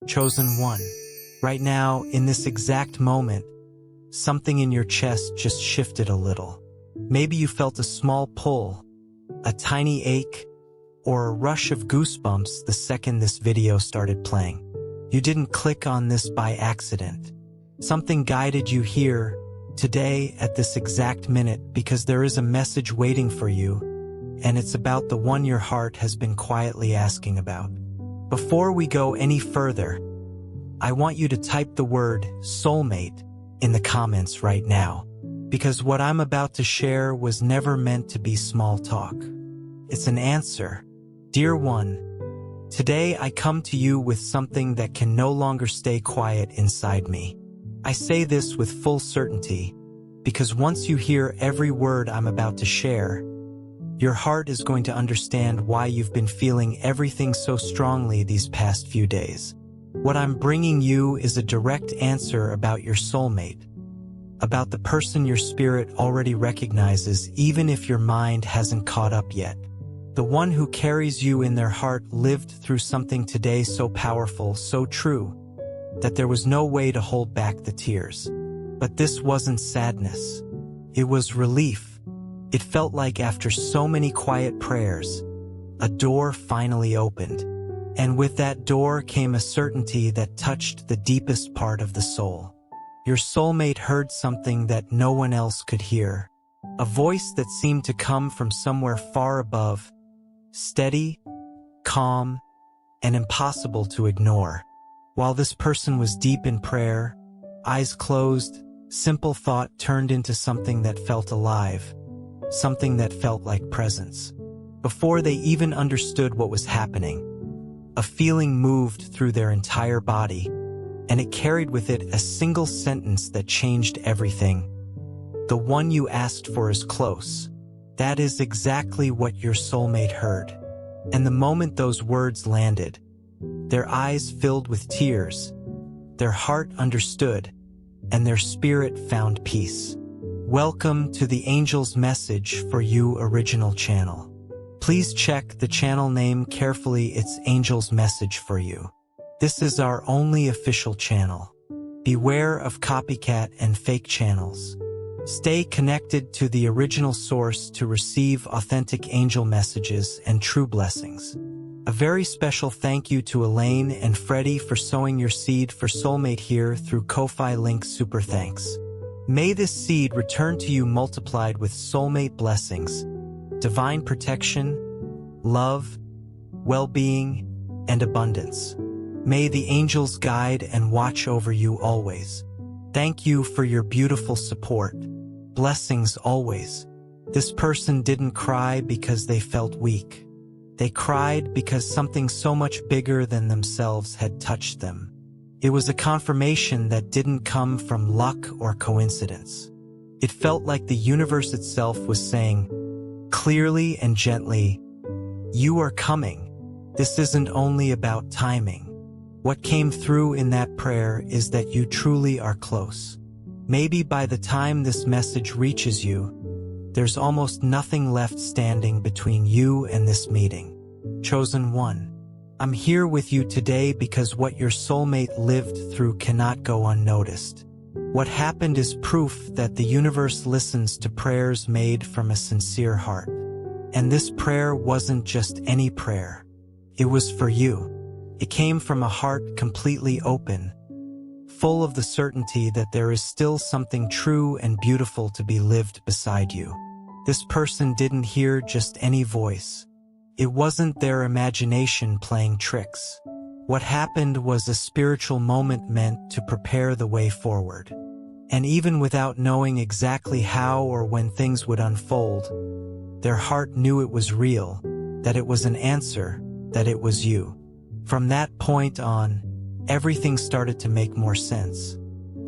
Chosen one. Right now, in this exact moment, something in your chest just shifted a little. Maybe you felt a small pull, a tiny ache, or a rush of goosebumps the second this video started playing. You didn't click on this by accident. Something guided you here, today, at this exact minute, because there is a message waiting for you, and it's about the one your heart has been quietly asking about. Before we go any further, I want you to type the word soulmate in the comments right now, because what I'm about to share was never meant to be small talk. It's an answer. Dear one, today I come to you with something that can no longer stay quiet inside me. I say this with full certainty, because once you hear every word I'm about to share, your heart is going to understand why you've been feeling everything so strongly these past few days. What I'm bringing you is a direct answer about your soulmate, about the person your spirit already recognizes even if your mind hasn't caught up yet. The one who carries you in their heart lived through something today so powerful, so true, that there was no way to hold back the tears. But this wasn't sadness. It was relief. It felt like after so many quiet prayers, a door finally opened. And with that door came a certainty that touched the deepest part of the soul. Your soulmate heard something that no one else could hear. A voice that seemed to come from somewhere far above, steady, calm, and impossible to ignore. While this person was deep in prayer, eyes closed, simple thought turned into something that felt alive, something that felt like presence. Before they even understood what was happening, a feeling moved through their entire body, and it carried with it a single sentence that changed everything. The one you asked for is close. That is exactly what your soulmate heard. And the moment those words landed, their eyes filled with tears, their heart understood, and their spirit found peace. Welcome to the Angel's Message for You original channel. Please check the channel name carefully. It's Angel's Message for You. This is our only official channel. Beware of copycat and fake channels. Stay connected to the original source to receive authentic angel messages and true blessings. A very special thank you to Elaine and Freddie for sowing your seed for Soulmate here through Ko-Fi link. Super thanks. May this seed return to you multiplied with soulmate blessings, divine protection, love, well-being, and abundance. May the angels guide and watch over you always. Thank you for your beautiful support. Blessings always. This person didn't cry because they felt weak. They cried because something so much bigger than themselves had touched them. It was a confirmation that didn't come from luck or coincidence. It felt like the universe itself was saying, clearly and gently, "You are coming. This isn't only about timing." What came through in that prayer is that you truly are close. Maybe by the time this message reaches you, there's almost nothing left standing between you and this meeting. Chosen one, I'm here with you today because what your soulmate lived through cannot go unnoticed. What happened is proof that the universe listens to prayers made from a sincere heart. And this prayer wasn't just any prayer. It was for you. It came from a heart completely open, full of the certainty that there is still something true and beautiful to be lived beside you. This person didn't hear just any voice. It wasn't their imagination playing tricks. What happened was a spiritual moment meant to prepare the way forward. And even without knowing exactly how or when things would unfold, their heart knew it was real, that it was an answer, that it was you. From that point on, everything started to make more sense.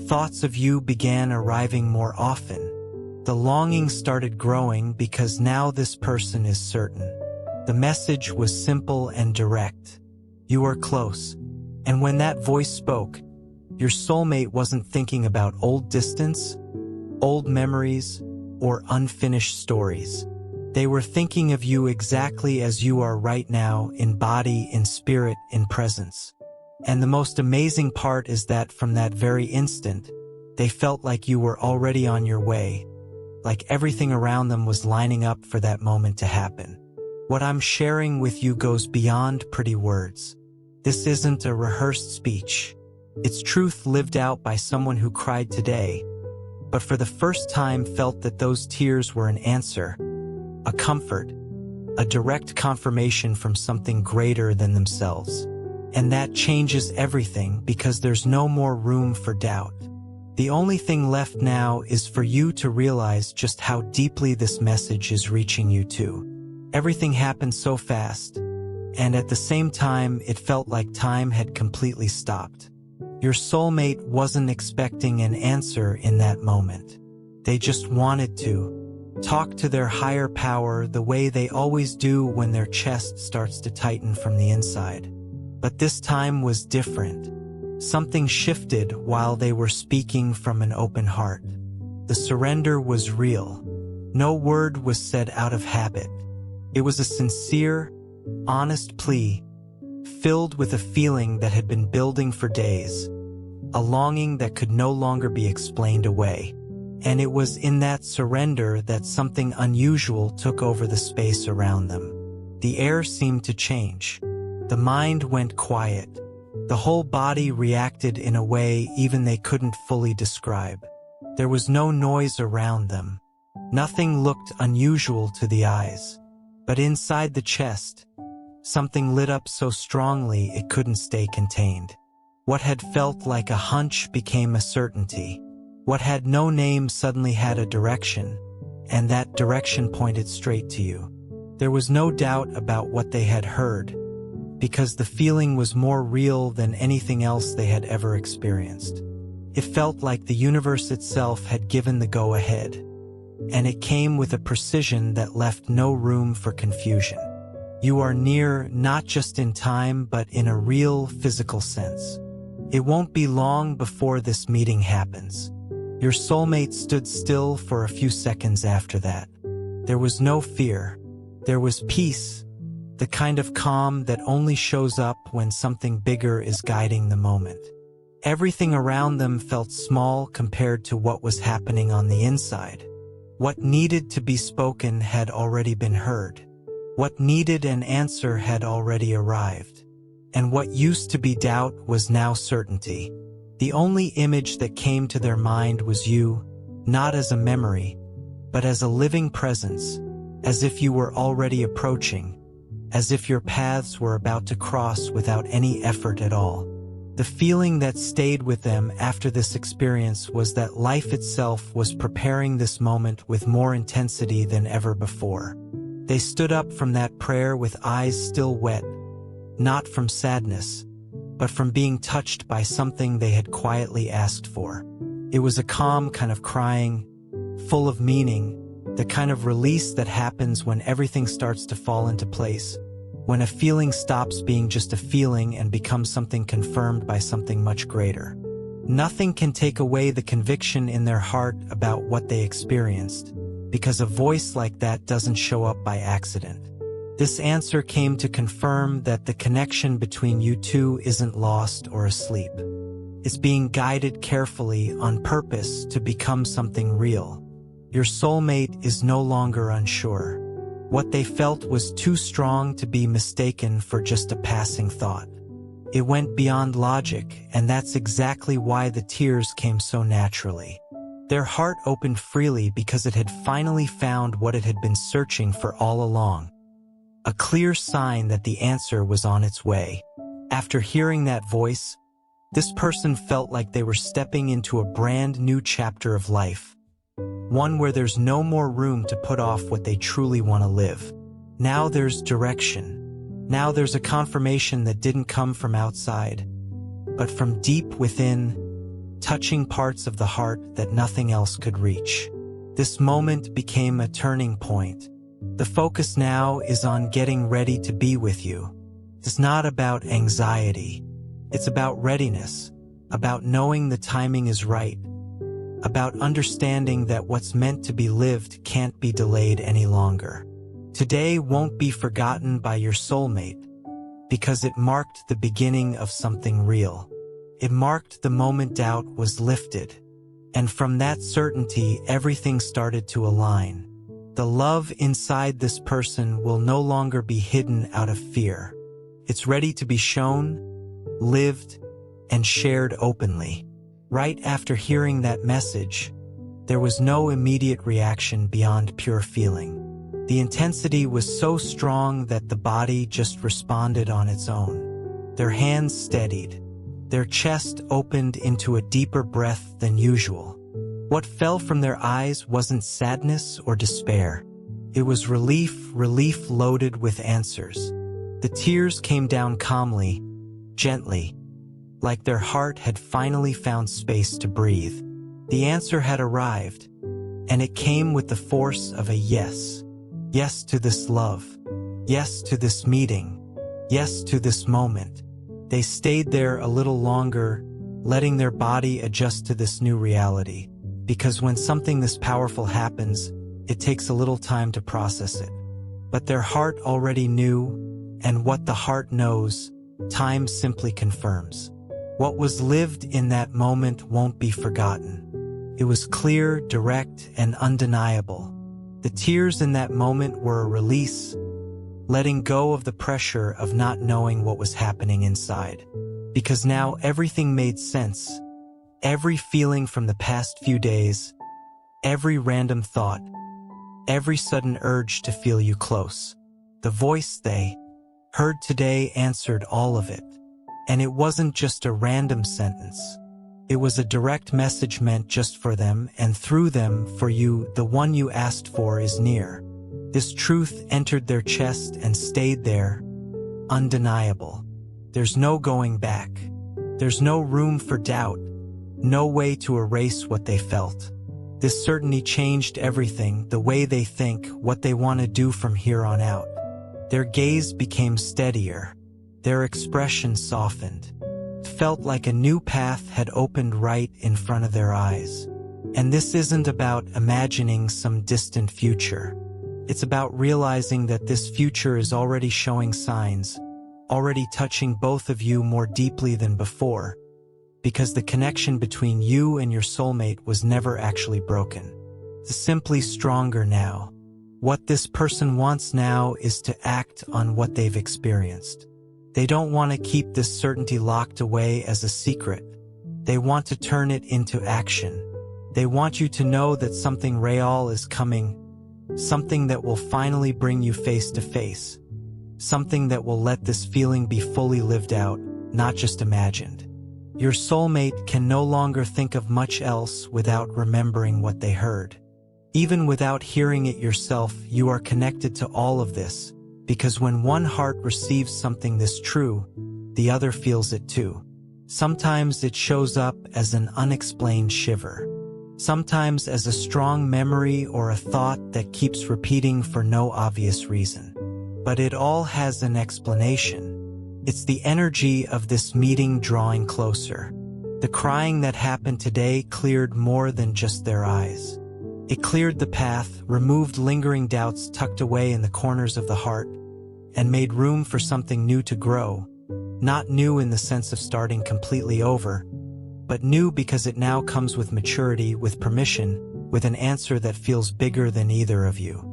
Thoughts of you began arriving more often. The longing started growing because now this person is certain. The message was simple and direct. You are close. And when that voice spoke, your soulmate wasn't thinking about old distance, old memories, or unfinished stories. They were thinking of you exactly as you are right now, in body, in spirit, in presence. And the most amazing part is that from that very instant, they felt like you were already on your way, like everything around them was lining up for that moment to happen. What I'm sharing with you goes beyond pretty words. This isn't a rehearsed speech. It's truth lived out by someone who cried today, but for the first time felt that those tears were an answer, a comfort, a direct confirmation from something greater than themselves. And that changes everything because there's no more room for doubt. The only thing left now is for you to realize just how deeply this message is reaching you too. Everything happened so fast, and at the same time it felt like time had completely stopped. Your soulmate wasn't expecting an answer in that moment. They just wanted to talk to their higher power the way they always do when their chest starts to tighten from the inside. But this time was different. Something shifted while they were speaking from an open heart. The surrender was real. No word was said out of habit. It was a sincere, honest plea, filled with a feeling that had been building for days, a longing that could no longer be explained away. And it was in that surrender that something unusual took over the space around them. The air seemed to change. The mind went quiet. The whole body reacted in a way even they couldn't fully describe. There was no noise around them. Nothing looked unusual to the eyes. But inside the chest, something lit up so strongly it couldn't stay contained. What had felt like a hunch became a certainty. What had no name suddenly had a direction, and that direction pointed straight to you. There was no doubt about what they had heard, because the feeling was more real than anything else they had ever experienced. It felt like the universe itself had given the go-ahead, and it came with a precision that left no room for confusion. You are near not just in time but in a real physical sense. It won't be long before this meeting happens. Your soulmate stood still for a few seconds after that. There was no fear. There was peace. The kind of calm that only shows up when something bigger is guiding the moment. Everything around them felt small compared to what was happening on the inside. What needed to be spoken had already been heard. What needed an answer had already arrived. And what used to be doubt was now certainty. The only image that came to their mind was you, not as a memory, but as a living presence, as if you were already approaching, as if your paths were about to cross without any effort at all. The feeling that stayed with them after this experience was that life itself was preparing this moment with more intensity than ever before. They stood up from that prayer with eyes still wet, not from sadness, but from being touched by something they had quietly asked for. It was a calm kind of crying, full of meaning, the kind of release that happens when everything starts to fall into place, when a feeling stops being just a feeling and becomes something confirmed by something much greater. Nothing can take away the conviction in their heart about what they experienced, because a voice like that doesn't show up by accident. This answer came to confirm that the connection between you two isn't lost or asleep. It's being guided carefully on purpose to become something real. Your soulmate is no longer unsure. What they felt was too strong to be mistaken for just a passing thought. It went beyond logic, and that's exactly why the tears came so naturally. Their heart opened freely because it had finally found what it had been searching for all along. A clear sign that the answer was on its way. After hearing that voice, this person felt like they were stepping into a brand new chapter of life. One where there's no more room to put off what they truly want to live. Now there's direction. Now there's a confirmation that didn't come from outside, but from deep within, touching parts of the heart that nothing else could reach. This moment became a turning point. The focus now is on getting ready to be with you. It's not about anxiety. It's about readiness, about knowing the timing is right, about understanding that what's meant to be lived can't be delayed any longer. Today won't be forgotten by your soulmate. because it marked the beginning of something real. It marked the moment doubt was lifted. And from that certainty, everything started to align. The love inside this person will no longer be hidden out of fear. It's ready to be shown, lived, and shared openly. Right after hearing that message, there was no immediate reaction beyond pure feeling. The intensity was so strong that the body just responded on its own. Their hands steadied. Their chest opened into a deeper breath than usual. What fell from their eyes wasn't sadness or despair. It was relief loaded with answers. The tears came down calmly, gently, like their heart had finally found space to breathe. The answer had arrived, and it came with the force of a yes. Yes to this love. Yes to this meeting. Yes to this moment. They stayed there a little longer, letting their body adjust to this new reality. Because when something this powerful happens, it takes a little time to process it. But their heart already knew, and what the heart knows, time simply confirms. What was lived in that moment won't be forgotten. It was clear, direct, and undeniable. The tears in that moment were a release, letting go of the pressure of not knowing what was happening inside. Because now everything made sense. Every feeling from the past few days, every random thought, every sudden urge to feel you close. The voice they heard today answered all of it. And it wasn't just a random sentence. It was a direct message meant just for them and through them for you. The one you asked for is near. This truth entered their chest and stayed there, undeniable. There's no going back. There's no room for doubt, no way to erase what they felt. This certainty changed everything, the way they think, what they want to do from here on out. Their gaze became steadier. Their expression softened. It felt like a new path had opened right in front of their eyes. And this isn't about imagining some distant future. It's about realizing that this future is already showing signs, already touching both of you more deeply than before, because the connection between you and your soulmate was never actually broken. It's simply stronger now. What this person wants now is to act on what they've experienced. They don't want to keep this certainty locked away as a secret. They want to turn it into action. They want you to know that something real is coming, something that will finally bring you face to face, something that will let this feeling be fully lived out, not just imagined. Your soulmate can no longer think of much else without remembering what they heard. Even without hearing it yourself, you are connected to all of this, because when one heart receives something this true, the other feels it too. Sometimes it shows up as an unexplained shiver. Sometimes as a strong memory or a thought that keeps repeating for no obvious reason. But it all has an explanation. It's the energy of this meeting drawing closer. The crying that happened today cleared more than just their eyes. It cleared the path, removed lingering doubts tucked away in the corners of the heart, and made room for something new to grow. Not new in the sense of starting completely over, but new because it now comes with maturity, with permission, with an answer that feels bigger than either of you.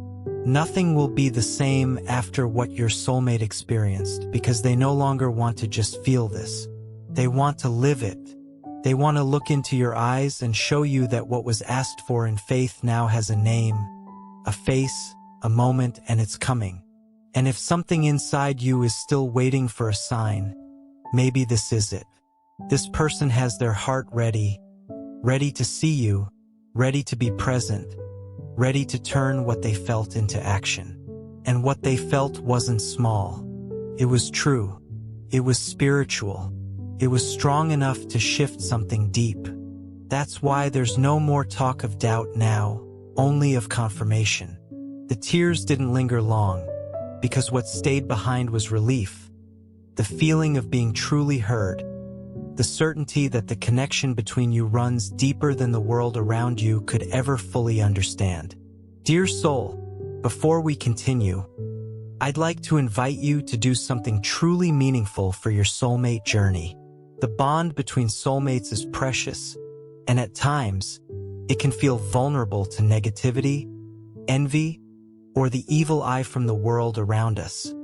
Nothing will be the same after what your soulmate experienced, because they no longer want to just feel this. They want to live it. They want to look into your eyes and show you that what was asked for in faith now has a name, a face, a moment, and it's coming. And if something inside you is still waiting for a sign, maybe this is it. This person has their heart ready, ready to see you, ready to be present, ready to turn what they felt into action. And what they felt wasn't small. It was true. It was spiritual. It was strong enough to shift something deep. That's why there's no more talk of doubt now, only of confirmation. The tears didn't linger long, because what stayed behind was relief, the feeling of being truly heard, the certainty that the connection between you runs deeper than the world around you could ever fully understand. Dear soul, before we continue, I'd like to invite you to do something truly meaningful for your soulmate journey. The bond between soulmates is precious, and at times, it can feel vulnerable to negativity, envy, or the evil eye from the world around us,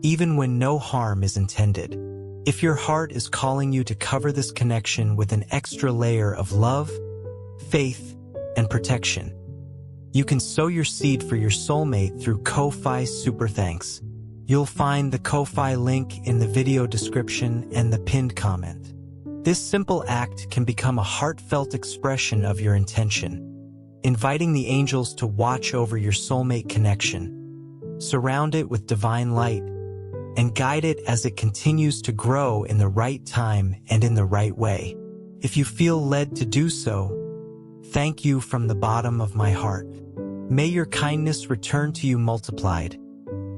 even when no harm is intended. If your heart is calling you to cover this connection with an extra layer of love, faith, and protection, you can sow your seed for your soulmate through Ko-Fi Super Thanks. You'll find the Ko-Fi link in the video description and the pinned comment. This simple act can become a heartfelt expression of your intention, inviting the angels to watch over your soulmate connection, surround it with divine light, and guide it as it continues to grow in the right time and in the right way. If you feel led to do so, thank you from the bottom of my heart. May your kindness return to you multiplied,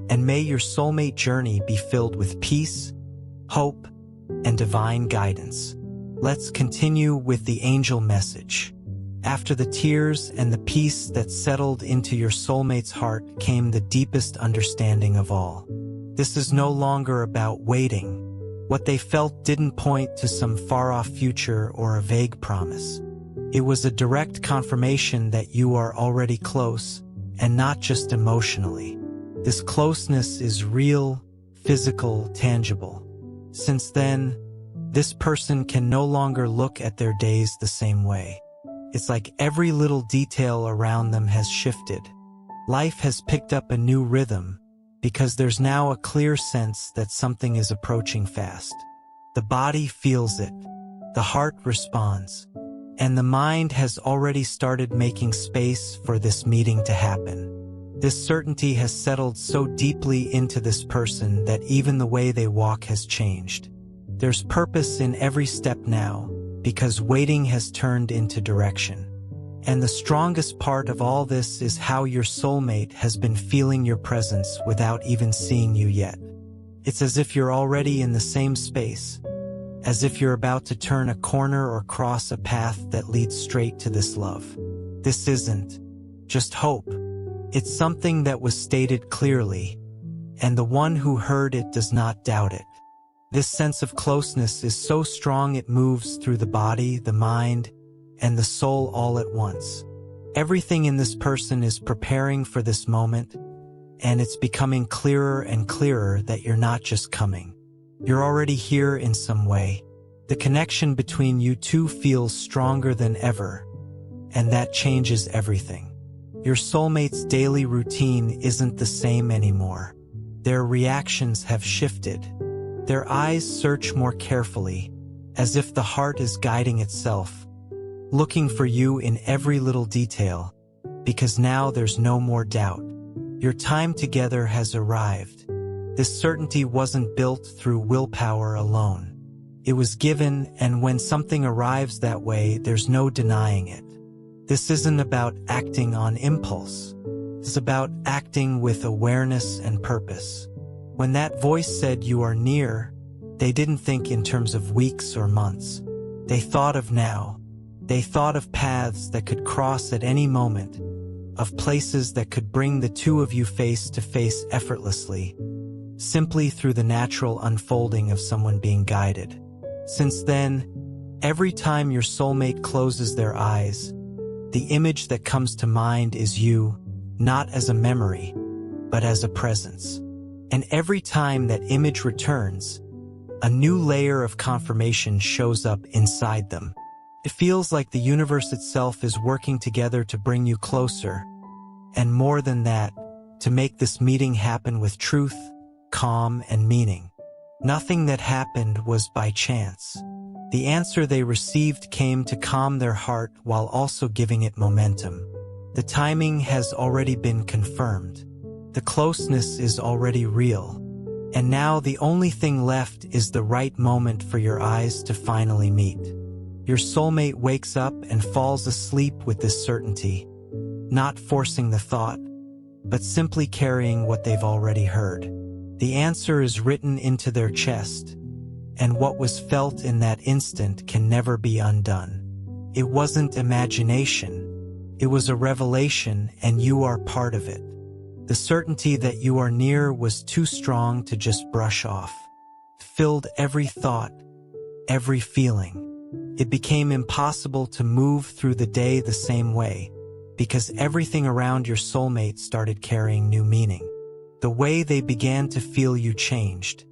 and may your soulmate journey be filled with peace, hope, and divine guidance. Let's continue with the angel message. After the tears and the peace that settled into your soulmate's heart came the deepest understanding of all. This is no longer about waiting. What they felt didn't point to some far-off future or a vague promise. It was a direct confirmation that you are already close, and not just emotionally. This closeness is real, physical, tangible. Since then, this person can no longer look at their days the same way. It's like every little detail around them has shifted. Life has picked up a new rhythm, because there's now a clear sense that something is approaching fast. The body feels it, the heart responds, and the mind has already started making space for this meeting to happen. This certainty has settled so deeply into this person that even the way they walk has changed. There's purpose in every step now, because waiting has turned into direction. And the strongest part of all this is how your soulmate has been feeling your presence without even seeing you yet. It's as if you're already in the same space, as if you're about to turn a corner or cross a path that leads straight to this love. This isn't just hope. It's something that was stated clearly, and the one who heard it does not doubt it. This sense of closeness is so strong it moves through the body, the mind, and the soul all at once. Everything in this person is preparing for this moment, and it's becoming clearer and clearer that you're not just coming. You're already here in some way. The connection between you two feels stronger than ever, and that changes everything. Your soulmate's daily routine isn't the same anymore. Their reactions have shifted. Their eyes search more carefully, as if the heart is guiding itself, looking for you in every little detail, because now there's no more doubt. Your time together has arrived. This certainty wasn't built through willpower alone. It was given, and when something arrives that way, there's no denying it. This isn't about acting on impulse. It's about acting with awareness and purpose. When that voice said you are near, they didn't think in terms of weeks or months. They thought of now. They thought of paths that could cross at any moment, of places that could bring the two of you face to face effortlessly, simply through the natural unfolding of someone being guided. Since then, every time your soulmate closes their eyes, the image that comes to mind is you, not as a memory, but as a presence. And every time that image returns, a new layer of confirmation shows up inside them. It feels like the universe itself is working together to bring you closer, and more than that, to make this meeting happen with truth, calm, and meaning. Nothing that happened was by chance. The answer they received came to calm their heart while also giving it momentum. The timing has already been confirmed. The closeness is already real. And now the only thing left is the right moment for your eyes to finally meet. Your soulmate wakes up and falls asleep with this certainty, not forcing the thought, but simply carrying what they've already heard. The answer is written into their chest, and what was felt in that instant can never be undone. It wasn't imagination, it was a revelation, and you are part of it. The certainty that you are near was too strong to just brush off. It filled every thought, every feeling. It became impossible to move through the day the same way, because everything around your soulmate started carrying new meaning. The way they began to feel you changed.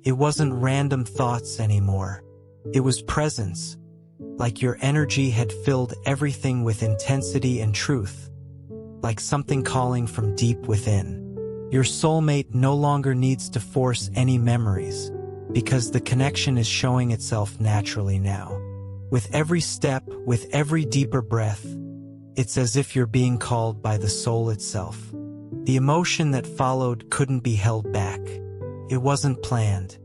It wasn't random thoughts anymore. It was presence, like your energy had filled everything with intensity and truth, like something calling from deep within. Your soulmate no longer needs to force any memories, because the connection is showing itself naturally now. With every step, with every deeper breath, it's as if you're being called by the soul itself. The emotion that followed couldn't be held back. It wasn't planned.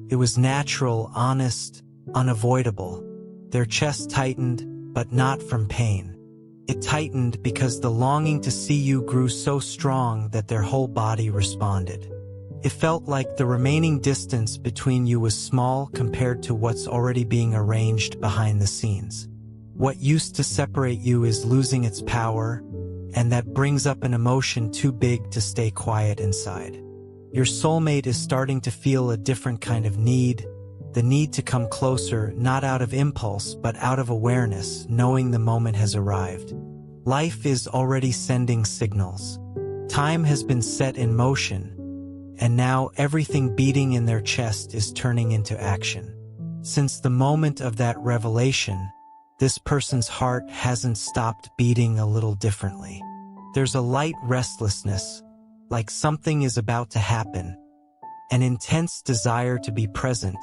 It was natural, honest, unavoidable. Their chest tightened, but not from pain. It tightened because the longing to see you grew so strong that their whole body responded. It felt like the remaining distance between you was small compared to what's already being arranged behind the scenes. What used to separate you is losing its power, and that brings up an emotion too big to stay quiet inside. Your soulmate is starting to feel a different kind of need, the need to come closer, not out of impulse, but out of awareness, knowing the moment has arrived. Life is already sending signals. Time has been set in motion, and now everything beating in their chest is turning into action. Since the moment of that revelation, this person's heart hasn't stopped beating a little differently. There's a light restlessness, like something is about to happen, an intense desire to be present,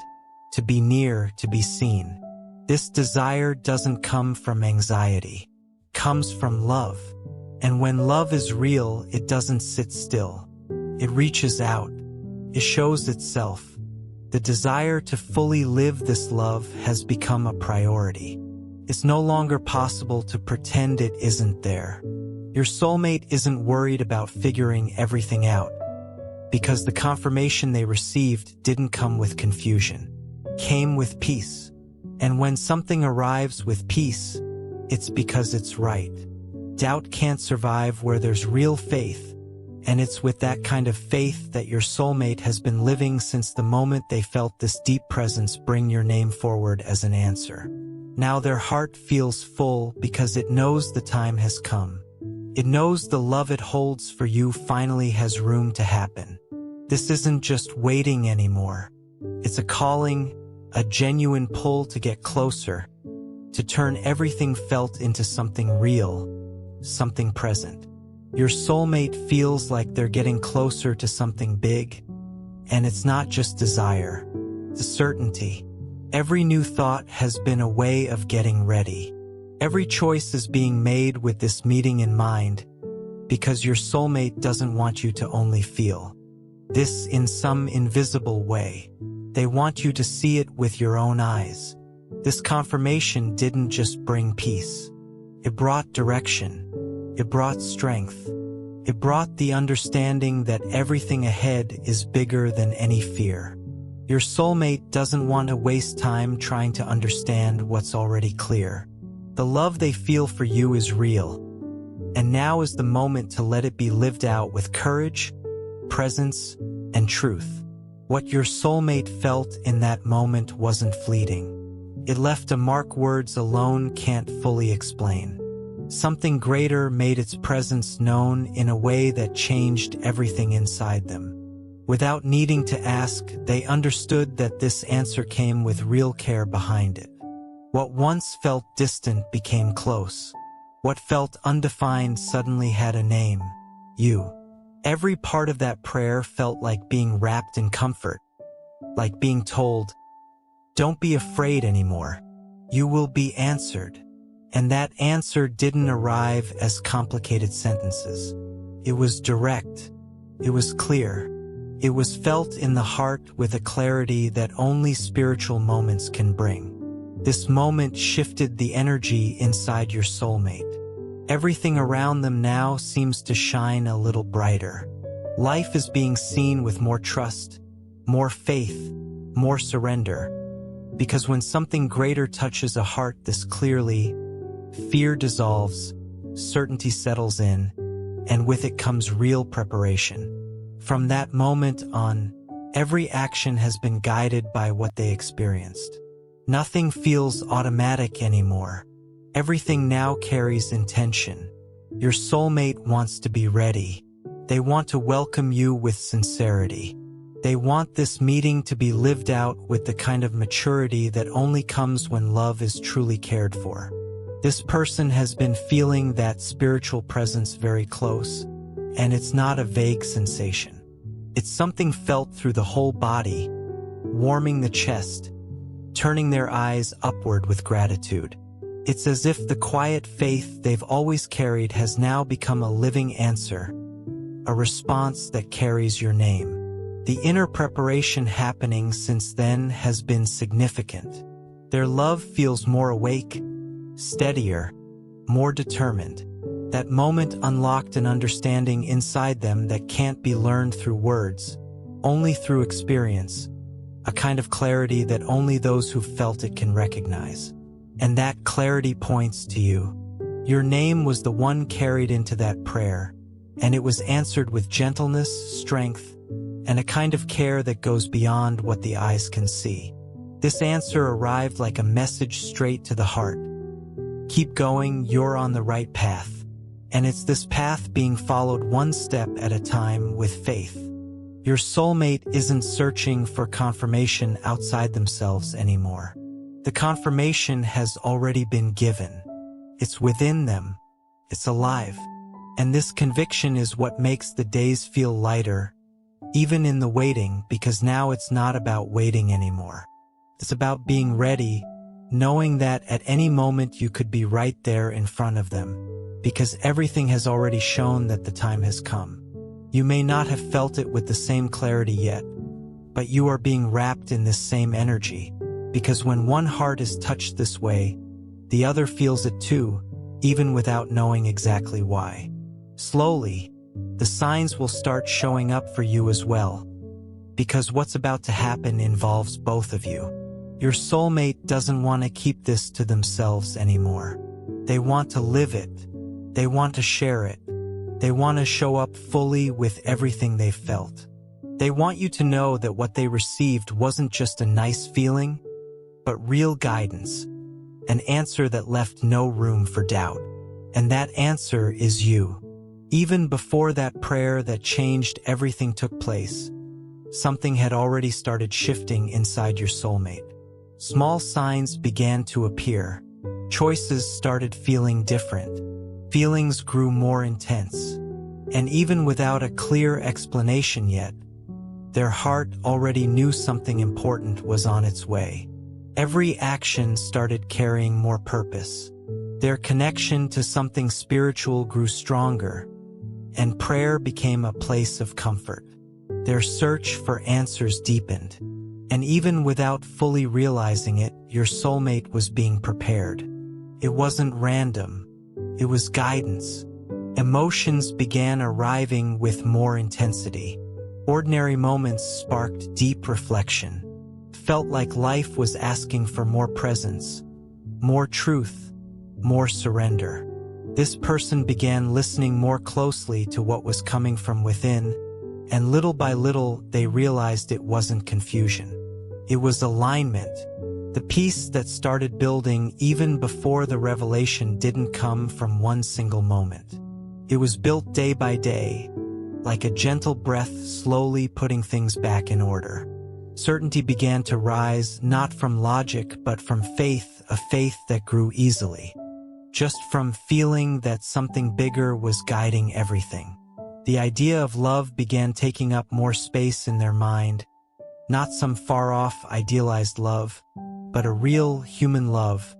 to be near, to be seen. This desire doesn't come from anxiety, it comes from love. And when love is real, it doesn't sit still. It reaches out. It shows itself. The desire to fully live this love has become a priority. It's no longer possible to pretend it isn't there. Your soulmate isn't worried about figuring everything out, because the confirmation they received didn't come with confusion. It came with peace. And when something arrives with peace, it's because it's right. Doubt can't survive where there's real faith, and it's with that kind of faith that your soulmate has been living since the moment they felt this deep presence bring your name forward as an answer. Now their heart feels full because it knows the time has come. It knows the love it holds for you finally has room to happen. This isn't just waiting anymore. It's a calling, a genuine pull to get closer, to turn everything felt into something real, something present. Your soulmate feels like they're getting closer to something big, and it's not just desire, it's certainty. Every new thought has been a way of getting ready. Every choice is being made with this meeting in mind, because your soulmate doesn't want you to only feel this in some invisible way. They want you to see it with your own eyes. This confirmation didn't just bring peace. It brought direction. It brought strength. It brought the understanding that everything ahead is bigger than any fear. Your soulmate doesn't want to waste time trying to understand what's already clear. The love they feel for you is real, and now is the moment to let it be lived out with courage, presence, and truth. What your soulmate felt in that moment wasn't fleeting. It left a mark words alone can't fully explain. Something greater made its presence known in a way that changed everything inside them. Without needing to ask, they understood that this answer came with real care behind it. What once felt distant became close. What felt undefined suddenly had a name: you. Every part of that prayer felt like being wrapped in comfort, like being told, "Don't be afraid anymore. You will be answered." And that answer didn't arrive as complicated sentences. It was direct. It was clear. It was felt in the heart with a clarity that only spiritual moments can bring. This moment shifted the energy inside your soulmate. Everything around them now seems to shine a little brighter. Life is being seen with more trust, more faith, more surrender. Because when something greater touches a heart this clearly, fear dissolves, certainty settles in, and with it comes real preparation. From that moment on, every action has been guided by what they experienced. Nothing feels automatic anymore. Everything now carries intention. Your soulmate wants to be ready. They want to welcome you with sincerity. They want this meeting to be lived out with the kind of maturity that only comes when love is truly cared for. This person has been feeling that spiritual presence very close, and it's not a vague sensation. It's something felt through the whole body, warming the chest, turning their eyes upward with gratitude. It's as if the quiet faith they've always carried has now become a living answer, a response that carries your name. The inner preparation happening since then has been significant. Their love feels more awake, steadier, more determined. That moment unlocked an understanding inside them that can't be learned through words, only through experience, a kind of clarity that only those who've felt it can recognize. And that clarity points to you. Your name was the one carried into that prayer, and it was answered with gentleness, strength, and a kind of care that goes beyond what the eyes can see. This answer arrived like a message straight to the heart. Keep going, you're on the right path. And it's this path being followed one step at a time with faith. Your soulmate isn't searching for confirmation outside themselves anymore. The confirmation has already been given. It's within them. It's alive. And this conviction is what makes the days feel lighter, even in the waiting, because now it's not about waiting anymore. It's about being ready, knowing that at any moment you could be right there in front of them, because everything has already shown that the time has come. You may not have felt it with the same clarity yet, but you are being wrapped in this same energy, because when one heart is touched this way, the other feels it too, even without knowing exactly why. Slowly, the signs will start showing up for you as well, because what's about to happen involves both of you. Your soulmate doesn't want to keep this to themselves anymore. They want to live it. They want to share it. They want to show up fully with everything they've felt. They want you to know that what they received wasn't just a nice feeling, but real guidance, an answer that left no room for doubt. And that answer is you. Even before that prayer that changed everything took place, something had already started shifting inside your soulmate. Small signs began to appear. Choices started feeling different. Feelings grew more intense. And even without a clear explanation yet, their heart already knew something important was on its way. Every action started carrying more purpose. Their connection to something spiritual grew stronger, and prayer became a place of comfort. Their search for answers deepened. And even without fully realizing it, your soulmate was being prepared. It wasn't random. It was guidance. Emotions began arriving with more intensity. Ordinary moments sparked deep reflection. Felt like life was asking for more presence, more truth, more surrender. This person began listening more closely to what was coming from within, and little by little they realized it wasn't confusion. It was alignment. The peace that started building even before the revelation didn't come from one single moment. It was built day by day, like a gentle breath slowly putting things back in order. Certainty began to rise, not from logic, but from faith, a faith that grew easily. Just from feeling that something bigger was guiding everything. The idea of love began taking up more space in their mind, not some far-off, idealized love, but a real human love,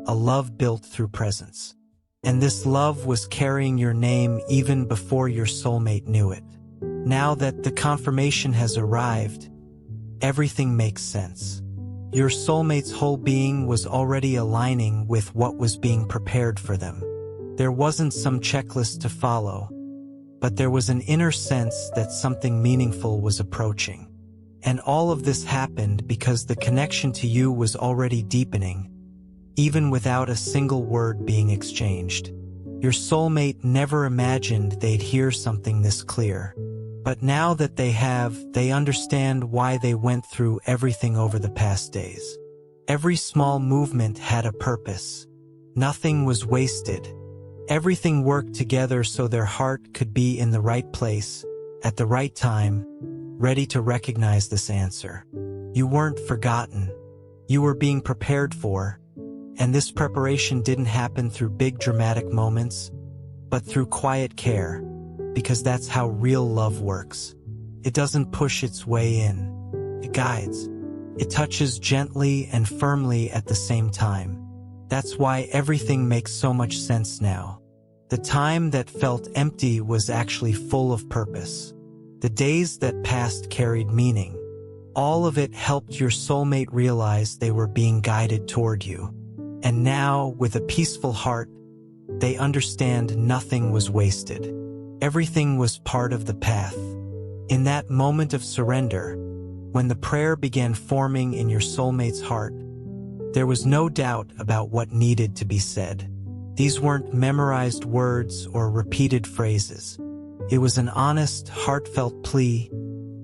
a love built through presence. And this love was carrying your name even before your soulmate knew it. Now that the confirmation has arrived, everything makes sense. Your soulmate's whole being was already aligning with what was being prepared for them. There wasn't some checklist to follow, but there was an inner sense that something meaningful was approaching. And all of this happened because the connection to you was already deepening, even without a single word being exchanged. Your soulmate never imagined they'd hear something this clear. But now that they have, they understand why they went through everything over the past days. Every small movement had a purpose. Nothing was wasted. Everything worked together so their heart could be in the right place, at the right time, ready to recognize this answer. You weren't forgotten. You were being prepared for, and this preparation didn't happen through big dramatic moments, but through quiet care, because that's how real love works. It doesn't push its way in. It guides. It touches gently and firmly at the same time. That's why everything makes so much sense now. The time that felt empty was actually full of purpose. The days that passed carried meaning. All of it helped your soulmate realize they were being guided toward you. And now, with a peaceful heart, they understand nothing was wasted. Everything was part of the path. In that moment of surrender, when the prayer began forming in your soulmate's heart, there was no doubt about what needed to be said. These weren't memorized words or repeated phrases. It was an honest, heartfelt plea,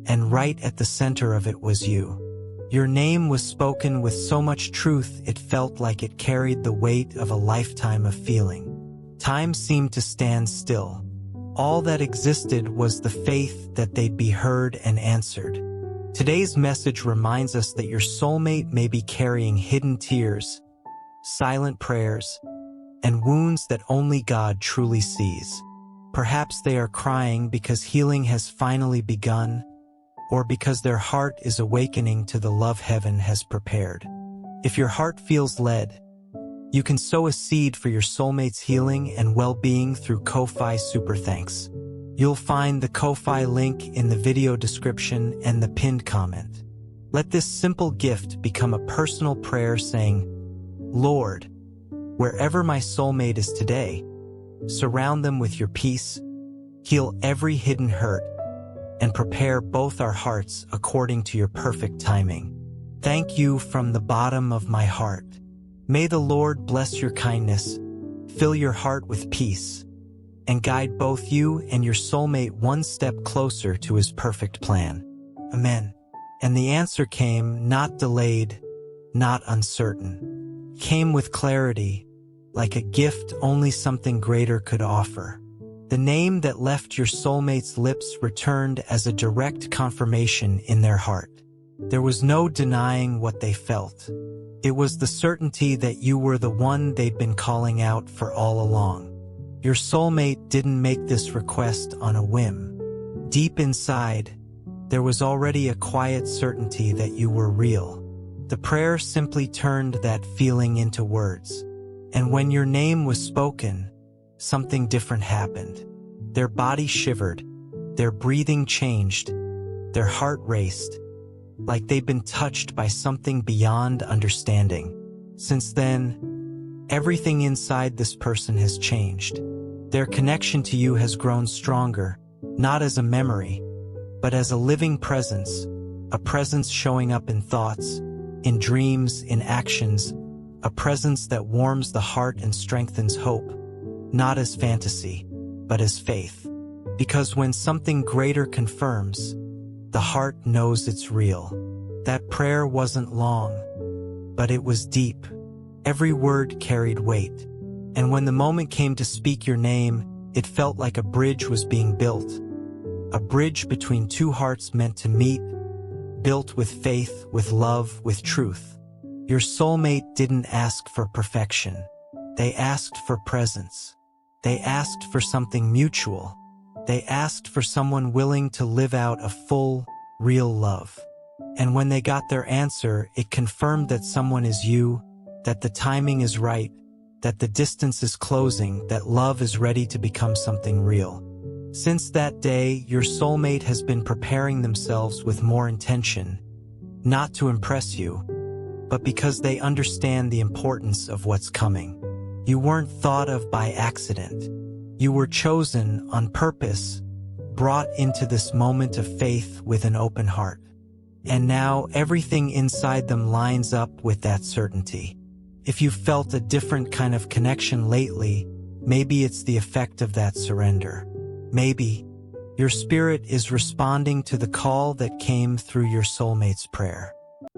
and right at the center of it was you. Your name was spoken with so much truth it felt like it carried the weight of a lifetime of feeling. Time seemed to stand still. All that existed was the faith that they'd be heard and answered. Today's message reminds us that your soulmate may be carrying hidden tears, silent prayers, and wounds that only God truly sees. Perhaps they are crying because healing has finally begun, or because their heart is awakening to the love heaven has prepared. If your heart feels led, you can sow a seed for your soulmate's healing and well-being through Ko-Fi Super Thanks. You'll find the Ko-Fi link in the video description and the pinned comment. Let this simple gift become a personal prayer saying, Lord, wherever my soulmate is today, surround them with your peace, heal every hidden hurt, and prepare both our hearts according to your perfect timing. Thank you from the bottom of my heart. May the Lord bless your kindness, fill your heart with peace, and guide both you and your soulmate one step closer to his perfect plan. Amen. And the answer came, not delayed, not uncertain. Came with clarity, like a gift only something greater could offer. The name that left your soulmate's lips returned as a direct confirmation in their heart. There was no denying what they felt. It was the certainty that you were the one they'd been calling out for all along. Your soulmate didn't make this request on a whim. Deep inside, there was already a quiet certainty that you were real. The prayer simply turned that feeling into words. And when your name was spoken, something different happened. Their body shivered, their breathing changed, their heart raced, like they'd been touched by something beyond understanding. Since then, everything inside this person has changed. Their connection to you has grown stronger, not as a memory, but as a living presence, a presence showing up in thoughts, in dreams, in actions, a presence that warms the heart and strengthens hope, not as fantasy, but as faith. Because when something greater confirms, the heart knows it's real. That prayer wasn't long, but it was deep. Every word carried weight. And when the moment came to speak your name, it felt like a bridge was being built. A bridge between two hearts meant to meet, built with faith, with love, with truth. Your soulmate didn't ask for perfection. They asked for presence. They asked for something mutual. They asked for someone willing to live out a full, real love. And when they got their answer, it confirmed that someone is you, that the timing is right, that the distance is closing, that love is ready to become something real. Since that day, your soulmate has been preparing themselves with more intention, not to impress you, but because they understand the importance of what's coming. You weren't thought of by accident. You were chosen on purpose, brought into this moment of faith with an open heart. And now everything inside them lines up with that certainty. If you've felt a different kind of connection lately, maybe it's the effect of that surrender. Maybe your spirit is responding to the call that came through your soulmate's prayer.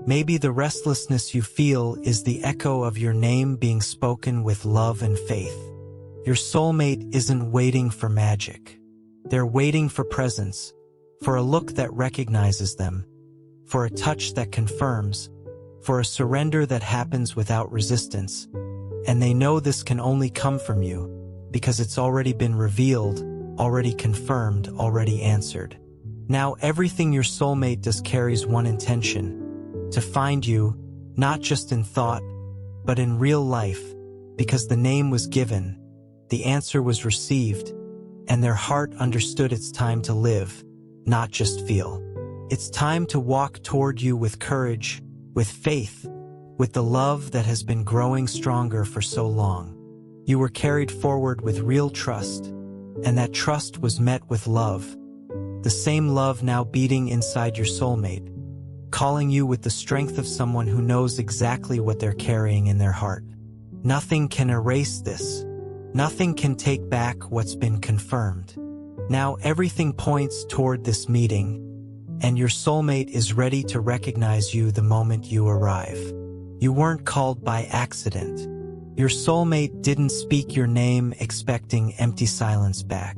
Maybe the restlessness you feel is the echo of your name being spoken with love and faith. Your soulmate isn't waiting for magic. They're waiting for presence, for a look that recognizes them, for a touch that confirms, for a surrender that happens without resistance. And they know this can only come from you, because it's already been revealed, already confirmed, already answered. Now everything your soulmate does carries one intention: to find you, not just in thought, but in real life, because the name was given, the answer was received, and their heart understood it's time to live, not just feel. It's time to walk toward you with courage, with faith, with the love that has been growing stronger for so long. You were carried forward with real trust, and that trust was met with love. The same love now beating inside your soulmate, calling you with the strength of someone who knows exactly what they're carrying in their heart. Nothing can erase this. Nothing can take back what's been confirmed. Now everything points toward this meeting, and your soulmate is ready to recognize you the moment you arrive. You weren't called by accident. Your soulmate didn't speak your name expecting empty silence back.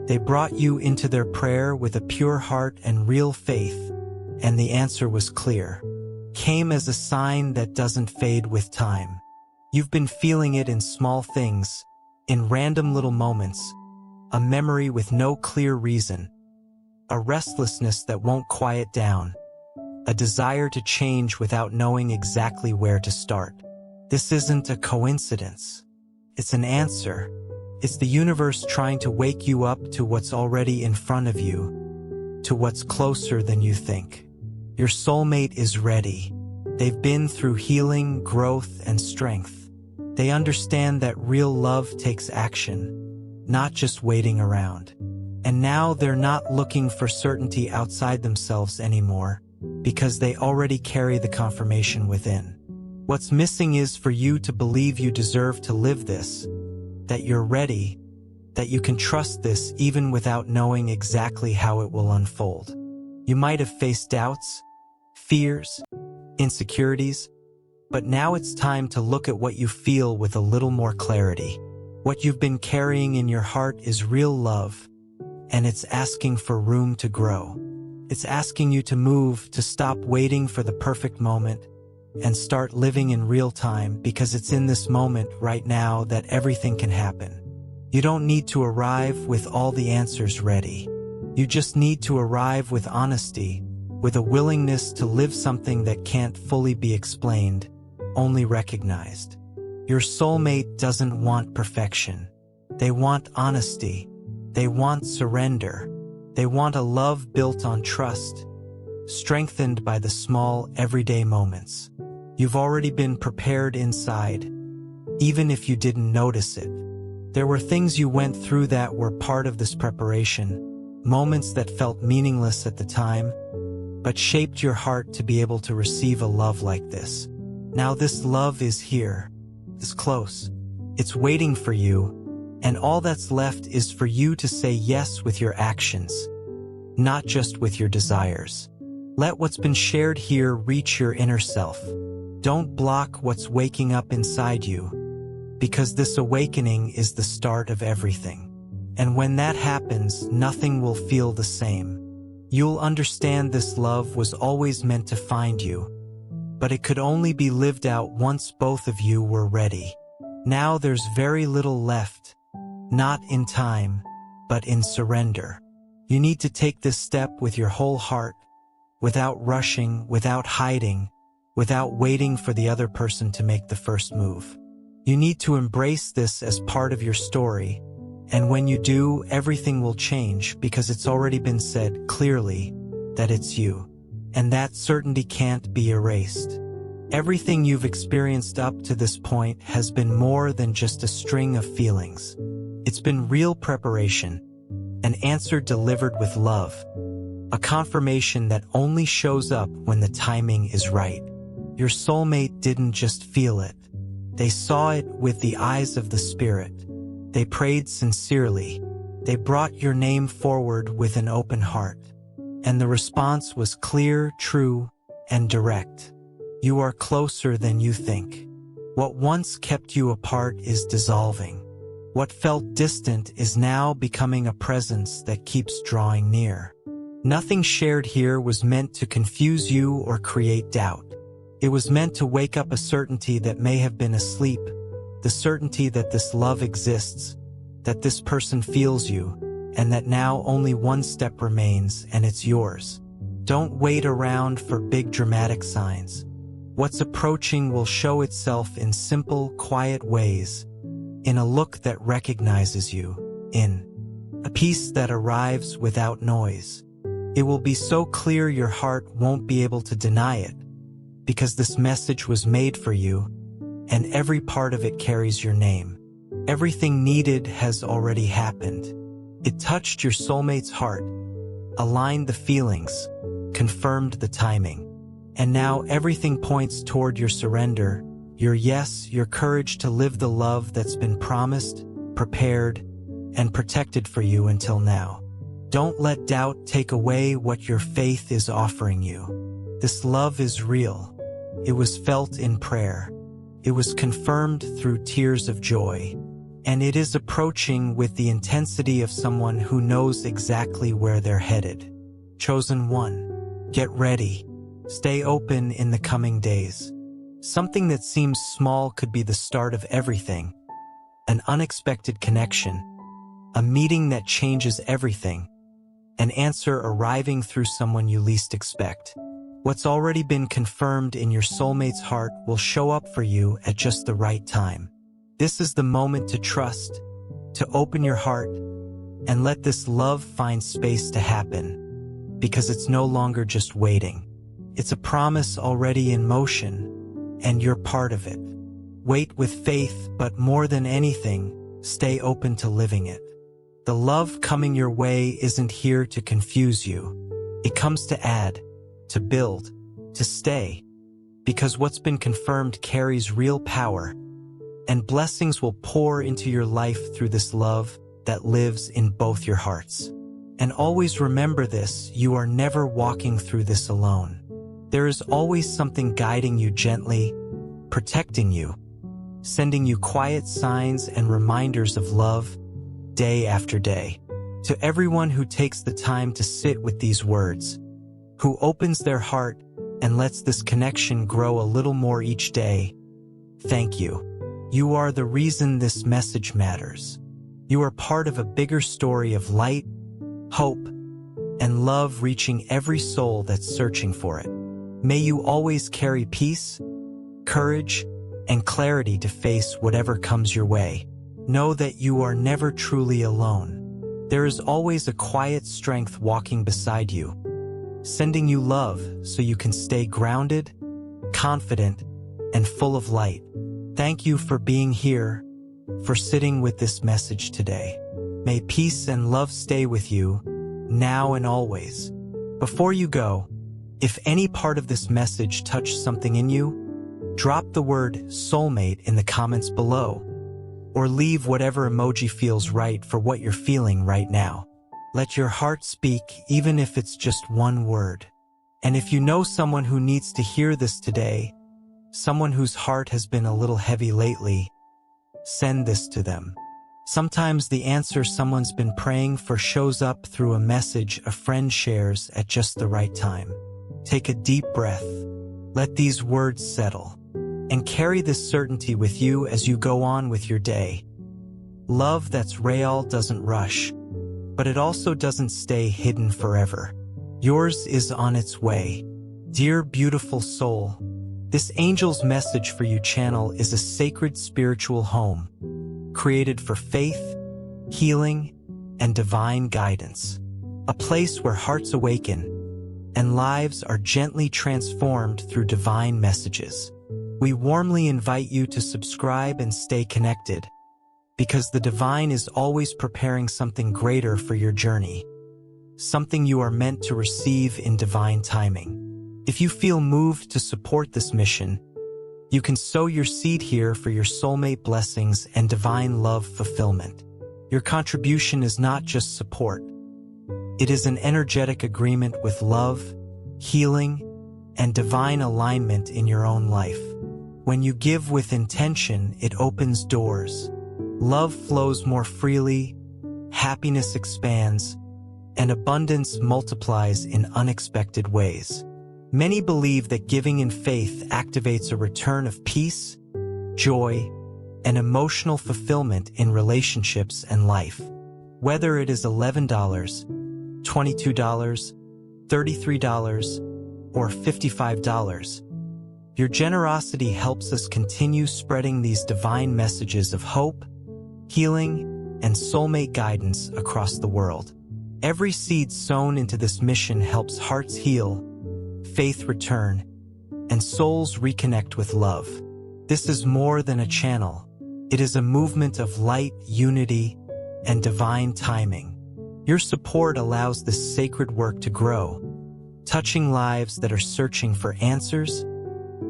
They brought you into their prayer with a pure heart and real faith, and the answer was clear. Came as a sign that doesn't fade with time. You've been feeling it in small things, in random little moments, a memory with no clear reason, a restlessness that won't quiet down, a desire to change without knowing exactly where to start. This isn't a coincidence. It's an answer. It's the universe trying to wake you up to what's already in front of you, to what's closer than you think. Your soulmate is ready. They've been through healing, growth, and strength. They understand that real love takes action, not just waiting around. And now they're not looking for certainty outside themselves anymore, because they already carry the confirmation within. What's missing is for you to believe you deserve to live this, that you're ready, that you can trust this even without knowing exactly how it will unfold. You might have faced doubts, fears, insecurities, but now it's time to look at what you feel with a little more clarity. What you've been carrying in your heart is real love, and it's asking for room to grow. It's asking you to move, to stop waiting for the perfect moment, and start living in real time, because it's in this moment right now that everything can happen. You don't need to arrive with all the answers ready. You just need to arrive with honesty, with a willingness to live something that can't fully be explained, only recognized. Your soulmate doesn't want perfection. They want honesty. They want surrender. They want a love built on trust, strengthened by the small, everyday moments. You've already been prepared inside, even if you didn't notice it. There were things you went through that were part of this preparation, moments that felt meaningless at the time, but shaped your heart to be able to receive a love like this. Now this love is here, it's close, it's waiting for you, and all that's left is for you to say yes with your actions, not just with your desires. Let what's been shared here reach your inner self. Don't block what's waking up inside you, because this awakening is the start of everything. And when that happens, nothing will feel the same. You'll understand this love was always meant to find you, but it could only be lived out once both of you were ready. Now there's very little left, not in time, but in surrender. You need to take this step with your whole heart, without rushing, without hiding, without waiting for the other person to make the first move. You need to embrace this as part of your story, and when you do, everything will change, because it's already been said clearly that it's you. And that certainty can't be erased. Everything you've experienced up to this point has been more than just a string of feelings. It's been real preparation, an answer delivered with love, a confirmation that only shows up when the timing is right. Your soulmate didn't just feel it. They saw it with the eyes of the spirit. They prayed sincerely. They brought your name forward with an open heart. And the response was clear, true, and direct. You are closer than you think. What once kept you apart is dissolving. What felt distant is now becoming a presence that keeps drawing near. Nothing shared here was meant to confuse you or create doubt. It was meant to wake up a certainty that may have been asleep, the certainty that this love exists, that this person feels you, and that now only one step remains and it's yours. Don't wait around for big dramatic signs. What's approaching will show itself in simple, quiet ways, in a look that recognizes you, in a peace that arrives without noise. It will be so clear your heart won't be able to deny it, because this message was made for you, and every part of it carries your name. Everything needed has already happened. It touched your soulmate's heart, aligned the feelings, confirmed the timing. And now everything points toward your surrender, your yes, your courage to live the love that's been promised, prepared, and protected for you until now. Don't let doubt take away what your faith is offering you. This love is real. It was felt in prayer. It was confirmed through tears of joy. And it is approaching with the intensity of someone who knows exactly where they're headed. Chosen one, get ready. Stay open in the coming days. Something that seems small could be the start of everything. An unexpected connection. A meeting that changes everything. An answer arriving through someone you least expect. What's already been confirmed in your soulmate's heart will show up for you at just the right time. This is the moment to trust, to open your heart, and let this love find space to happen, because it's no longer just waiting. It's a promise already in motion, and you're part of it. Wait with faith, but more than anything, stay open to living it. The love coming your way isn't here to confuse you. It comes to add, to build, to stay, because what's been confirmed carries real power, and blessings will pour into your life through this love that lives in both your hearts. And always remember this, you are never walking through this alone. There is always something guiding you gently, protecting you, sending you quiet signs and reminders of love, day after day. To everyone who takes the time to sit with these words, who opens their heart and lets this connection grow a little more each day, thank you. You are the reason this message matters. You are part of a bigger story of light, hope, and love reaching every soul that's searching for it. May you always carry peace, courage, and clarity to face whatever comes your way. Know that you are never truly alone. There is always a quiet strength walking beside you, sending you love so you can stay grounded, confident, and full of light. Thank you for being here, for sitting with this message today. May peace and love stay with you, now and always. Before you go, if any part of this message touched something in you, drop the word soulmate in the comments below, or leave whatever emoji feels right for what you're feeling right now. Let your heart speak, even if it's just one word. And if you know someone who needs to hear this today, someone whose heart has been a little heavy lately, send this to them. Sometimes the answer someone's been praying for shows up through a message a friend shares at just the right time. Take a deep breath, let these words settle, and carry this certainty with you as you go on with your day. Love that's real doesn't rush, but it also doesn't stay hidden forever. Yours is on its way. Dear beautiful soul, this angel's message for you channel is a sacred spiritual home, created for faith, healing, and divine guidance. A place where hearts awaken and lives are gently transformed through divine messages. We warmly invite you to subscribe and stay connected, because the divine is always preparing something greater for your journey, something you are meant to receive in divine timing. If you feel moved to support this mission, you can sow your seed here for your soulmate blessings and divine love fulfillment. Your contribution is not just support. It is an energetic agreement with love, healing, and divine alignment in your own life. When you give with intention, it opens doors. Love flows more freely, happiness expands, and abundance multiplies in unexpected ways. Many believe that giving in faith activates a return of peace, joy, and emotional fulfillment in relationships and life. Whether it is $11, $22, $33, or $55, your generosity helps us continue spreading these divine messages of hope, healing, and soulmate guidance across the world. Every seed sown into this mission helps hearts heal, faith return, and souls reconnect with love. This is more than a channel. It is a movement of light, unity, and divine timing. Your support allows this sacred work to grow, touching lives that are searching for answers,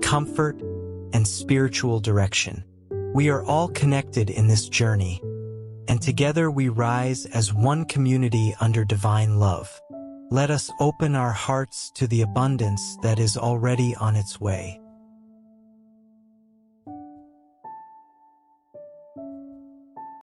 comfort, and spiritual direction. We are all connected in this journey, and together we rise as one community under divine love. Let us open our hearts to the abundance that is already on its way.